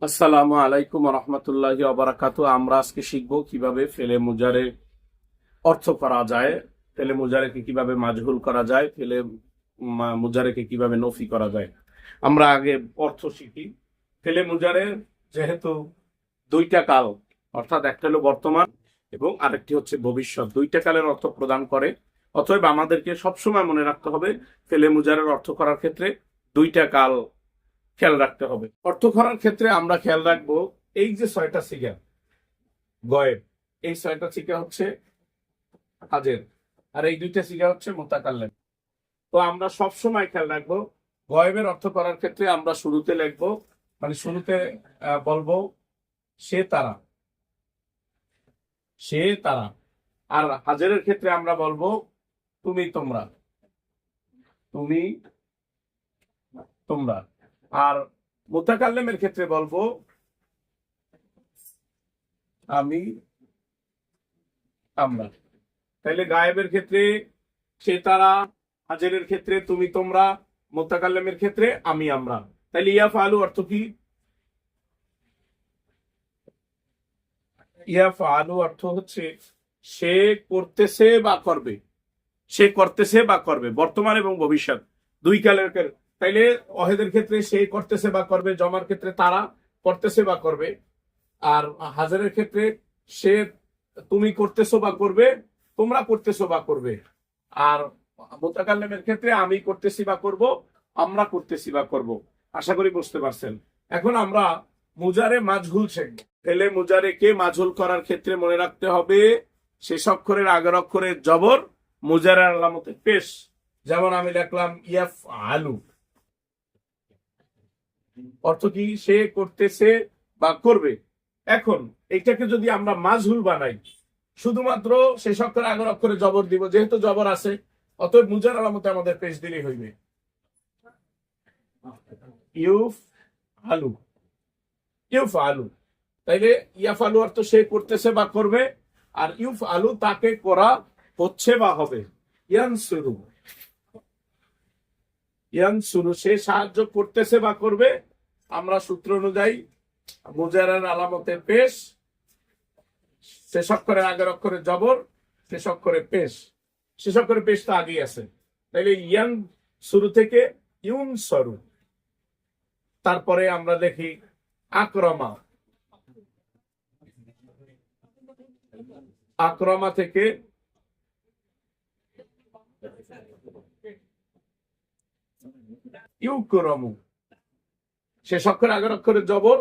আসসালামু আলাইকুম রহমতুল্লাহি ওয়া আমরা আজকে শিখবো কিভাবে ফেলে মুজারে অর্থ করা যায়, ফেলে মুজারেকে কিভাবে মাজহুল করা যায়, ফেলে মুজারেকে কিভাবে নফি করা যায়। আমরা আগে অর্থ শিখি। ফেলে মুজারে যেহেতু দুইটা কাল, অর্থাৎ একটা হলো বর্তমান এবং আরেকটি হচ্ছে ভবিষ্যৎ, দুইটা কালের অর্থ প্রদান করে। অতএব আমাদেরকে সবসময় মনে রাখতে হবে ফেলে মুজারের অর্থ করার ক্ষেত্রে দুইটা কাল খেয়াল রাখতে হবে। অর্থ করার ক্ষেত্রে আমরা খেয়াল রাখবো এই যে ছয়টা সিগা গয়েব, এই ছয়টা সিগা হচ্ছে হাজের, আর এই দুইটা সিগা হচ্ছে মুতাকাল্লিম। তো আমরা সব সময় খেয়াল রাখবো গয়েবের অর্থ করার ক্ষেত্রে আমরা শুরুতে লিখবো, মানে শুরুতে বলবো সে তারা, সে তারা। আর হাজেরের ক্ষেত্রে আমরা বলবো তুমি তোমরা, তুমি তোমরা। আর মুতাকাল্লিমের ক্ষেত্রে বলবো আমি আমরা। তাইলে গায়েবের ক্ষেত্রে সে তারা, হাজেরের ক্ষেত্রে তুমি তোমরা, মুতাকাল্লিমের ক্ষেত্রে আমি আমরা। তাইলে ইয়াফআলু অর্থ কি? ইয়াফআলু অর্থ হচ্ছে সে করতেছে বা করবে, সে করতেছে বা করবে, বর্তমান এবং ভবিষ্যৎ দুই কালের। তাইলে অহেদের ক্ষেত্রে সে করতেছে বা করবে, জমার ক্ষেত্রে তারা করতেছে বা করবে, আর হাজারের ক্ষেত্রে সে তুমি করতেছো বা করবে, তোমরা করতেছো বা করবে, আর মুতাকাল্লিমের ক্ষেত্রে আমি করতেছি বা করব, আমরা করতেছি বা করব। আশা করি বুঝতে পারছেন। এখন আমরা মুজারে মাজহুল শিখব। ফেলে মুজারে কে মাজহুল করার ক্ষেত্রে মনে রাখতে হবে শেষ অক্ষরের আগের অক্ষরের জবর মুজারের আলামতে পেশ। যেমন আমি লিখলাম ইয়াফআলু, অর্থ কি? সে করতেছে বা করবে। এখন এইটাকে যদি আমরা মাজহুল বানাই, শুধুমাত্র শেষ অক্ষরে আগের অক্ষরে জবর দিব, যেহেতু জবর আছে অতএব মুজার আলামতে আমাদের পেশ দিলেই হইবে। ইউফআলু, ইউফআলু। তাইলে ইয়াফআলু অর্থ সে করতেছে বা করবে, আর ইউফআলু তাকে করা হচ্ছে বা হবে। ইয়ানসুরু, ইয়ানসুরু সে সাহায্য করতেছে বা করবে। আমরা সূত্র অনুযায়ী মুজারের আলামতে পেশ, শেষ অক্ষরের আগের অক্ষরে জবর, শেষ অক্ষরে পেশ। শেষ অক্ষরে পেশ তো আগেই আছে, তাইলে ইয়ান শুরু থেকে ইউন সরু। তারপরে আমরা দেখি আক্রমা, আক্রমা থেকে ইউকরমু, শেষ অক্ষরে আগের অক্ষরে জবর,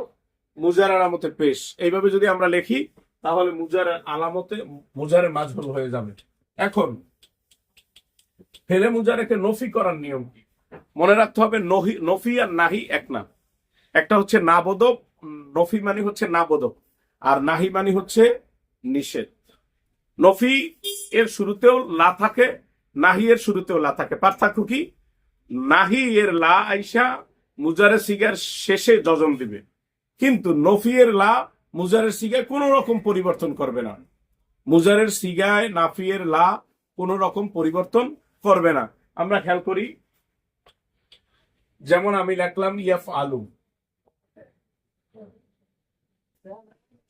মুজার আলামতে পেশ। এইভাবে যদি আমরা লিখি তাহলে মুজার আলামতে মুজারের মাজহুল হয়ে যাবে। এখন ফেলে মুজারেকে নফি করার নিয়ম কি? মনে রাখতে হবে নফি আর নাহি এক না। একটা হচ্ছে না বোধক, নফি মানে হচ্ছে না বোধক, আর নাহি মানে হচ্ছে নিষেধ। নফি এর শুরুতেও লা থাকে, নাহি এর শুরুতেও লা থাকে। পার্থক্য কি? নাহি এর লা আইসা মুজারের সিগার শেষে যজম দিবে, কিন্তু নফি এর লা মুজারের সিগায় কোন রকম পরিবর্তন করবে না। মুজারের সিগায় নাফিয়ের লা কোন রকম পরিবর্তন করবে না। আমরা খেয়াল করি, যেমন আমি লিখলাম ইয়াফআলু,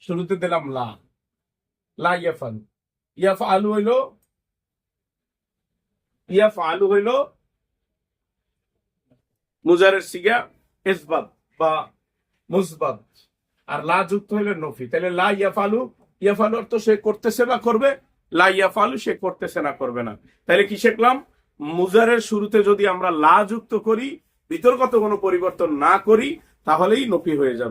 শুরুতে দিলাম লা, লা ইয়াফআলু। ইয়াফআলু হইল, ইয়াফআলু হইল মুজারের সিগা ইসবাত বা মুসবাত, আর লা যুক্ত হইলে নফি। তাহলে লা ইয়াফআলু, ইয়াফআলু অর্থ সে করতেছে বা করবে, লা ইয়াফআলু সে করতেছে না, করবে না। তাহলে কি শিখলাম? মুজারের শুরুতে যদি আমরা লা যুক্ত করি, বিতর্কত কোনো পরিবর্তন না করি, তাহলেই নফি হয়ে যাবে।